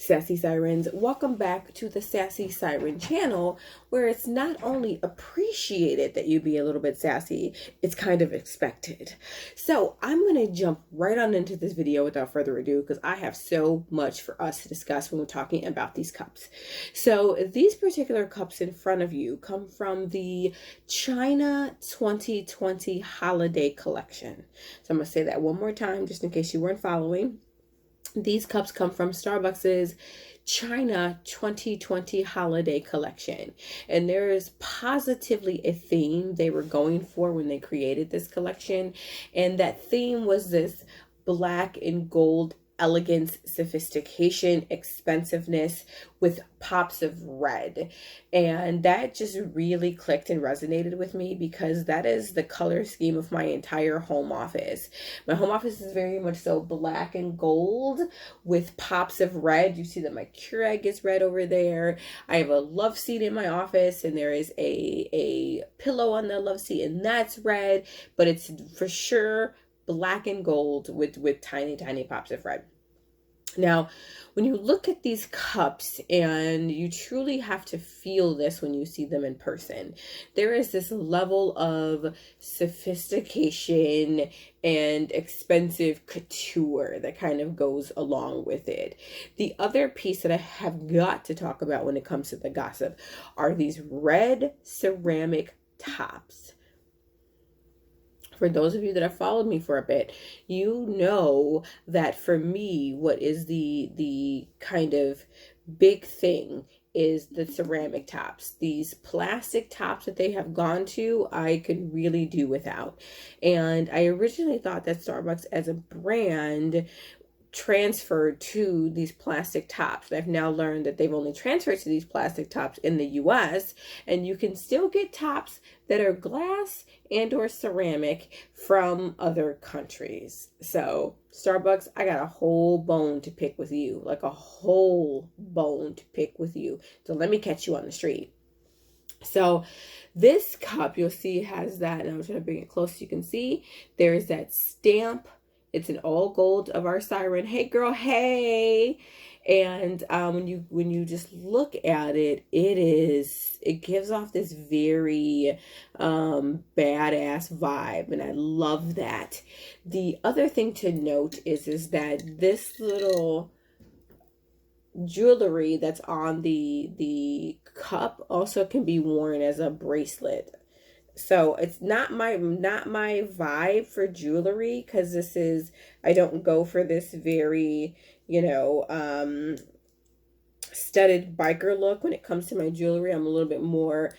Sassy Sirens, welcome back to the Sassy Siren channel, where it's not only appreciated that you be a little bit sassy, it's kind of expected. So I'm going to jump right on into this video without further ado, because I have so much for us to discuss when we're talking about these cups. So these particular cups in front of you come from the China 2020 holiday collection. So I'm going to say that one more time, just in case you weren't following. These cups come from Starbucks's China 2020 holiday collection. And there is positively a theme they were going for when they created this collection. And that theme was this black and gold elegance, sophistication, expensiveness with pops of red. And that just really clicked and resonated with me because that is the color scheme of my entire home office. My home office is very much so black and gold with pops of red. You see that my Keurig is red over there. I have a love seat in my office and there is a pillow on the love seat and that's red, but it's for sure black and gold with tiny pops of red. Now, when you look at these cups, and you truly have to feel this when you see them in person, there is this level of sophistication and expensive couture that kind of goes along with it. The other piece that I have got to talk about when it comes to the gossip are these red ceramic tops. For those of you that have followed me for a bit, you know that for me, what is the kind of big thing is the ceramic tops. These plastic tops that they have gone to, I could really do without. And I originally thought that Starbucks as a brand transferred to these plastic tops. I've now learned that they've only transferred to these plastic tops in the US, and you can still get tops that are glass and or ceramic from other countries. So Starbucks, I got a whole bone to pick with you, like a whole bone to pick with you. So let me catch you on the street. So this cup, you'll see, has that, and I'm trying to bring it close so you can see, there's that stamp. It's an all gold of our siren. Hey girl, hey. And when you just look at it, it gives off this very badass vibe, and I love that. The other thing to note is that this little jewelry that's on the cup also can be worn as a bracelet. So it's not my vibe for jewelry, because I don't go for this very, studded biker look when it comes to my jewelry. I'm a little bit more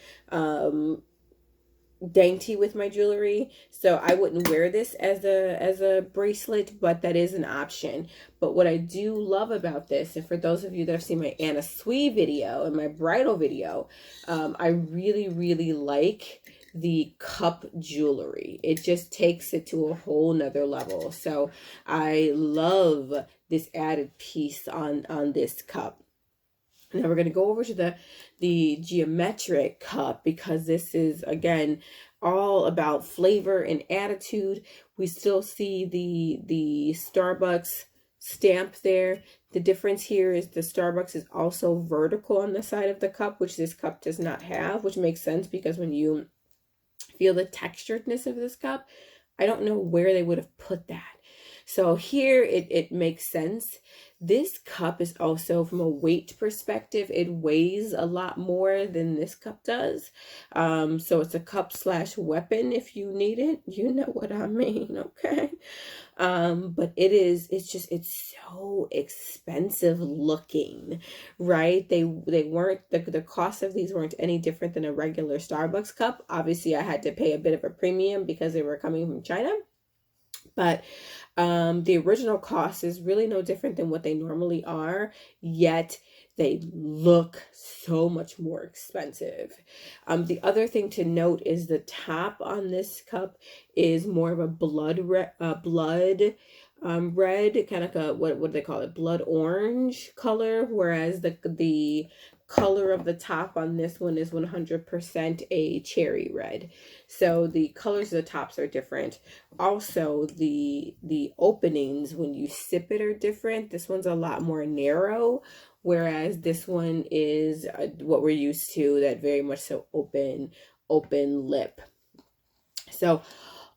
dainty with my jewelry, so I wouldn't wear this as a bracelet, but that is an option. But what I do love about this, and for those of you that have seen my Anna Sui video and my bridal video, I really like the cup jewelry. It just takes it to a whole nother level. So I love this added piece on this cup. Now we're going to go over to the geometric cup, because this is, again, all about flavor and attitude. We still see the Starbucks stamp there. The difference here is the Starbucks is also vertical on the side of the cup, which this cup does not have, which makes sense because when you feel the texturedness of this cup, I don't know where they would have put that. So here it makes sense. This cup is also, from a weight perspective, it weighs a lot more than this cup does. So it's a cup / weapon if you need it. You know what I mean, okay? But it's so expensive looking, right? They weren't, the cost of these weren't any different than a regular Starbucks cup. Obviously, I had to pay a bit of a premium because they were coming from China. But the original cost is really no different than what they normally are, yet they look so much more expensive. The other thing to note is the top on this cup is more of a blood red, kind of like a, what do they call it? Blood orange color, whereas the color of the top on this one is 100% a cherry red. So the colors of the tops are different. Also, the openings when you sip it are different. This one's a lot more narrow, whereas this one is what we're used to, that very much so open lip. So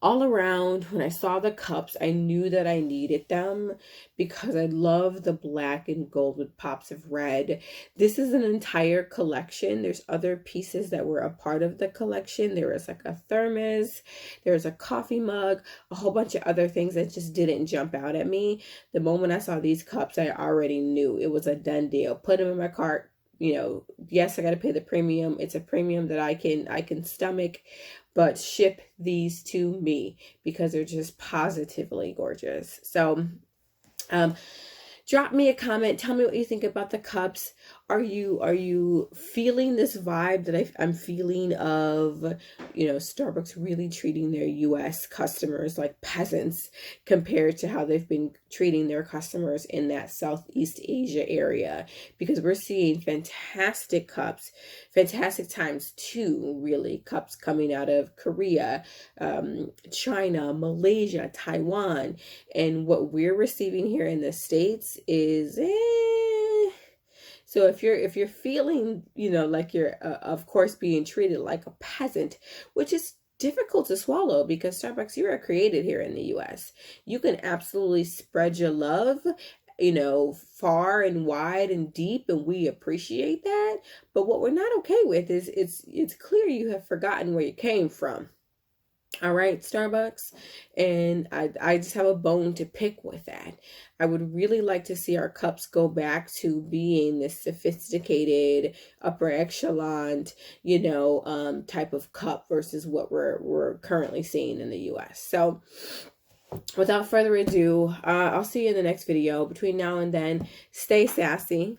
all around, when I saw the cups, I knew that I needed them because I love the black and gold with pops of red. This is an entire collection. There's other pieces that were a part of the collection. There was like a thermos, there was a coffee mug, a whole bunch of other things that just didn't jump out at me. The moment I saw these cups, I already knew it was a done deal. Put them in my cart. You know, yes, I got to pay the premium. It's a premium that I can stomach, but ship these to me because they're just positively gorgeous. So, drop me a comment. Tell me what you think about the cups. Are you feeling this vibe that I'm feeling of, you know, Starbucks really treating their US customers like peasants compared to how they've been treating their customers in that Southeast Asia area? Because we're seeing fantastic cups, fantastic times two, really, cups coming out of Korea, China, Malaysia, Taiwan. And what we're receiving here in the States is so if you're feeling, you know, like you're of course being treated like a peasant, which is difficult to swallow because Starbucks, you are created here in the US. You can absolutely spread your love, you know, far and wide and deep, and we appreciate that. But what we're not okay with is it's clear you have forgotten where you came from. All right, Starbucks. And I just have a bone to pick with that. I would really like to see our cups go back to being this sophisticated, upper echelon, you know, type of cup versus what we're currently seeing in the US. So without further ado, I'll see you in the next video. Between now and then, stay sassy.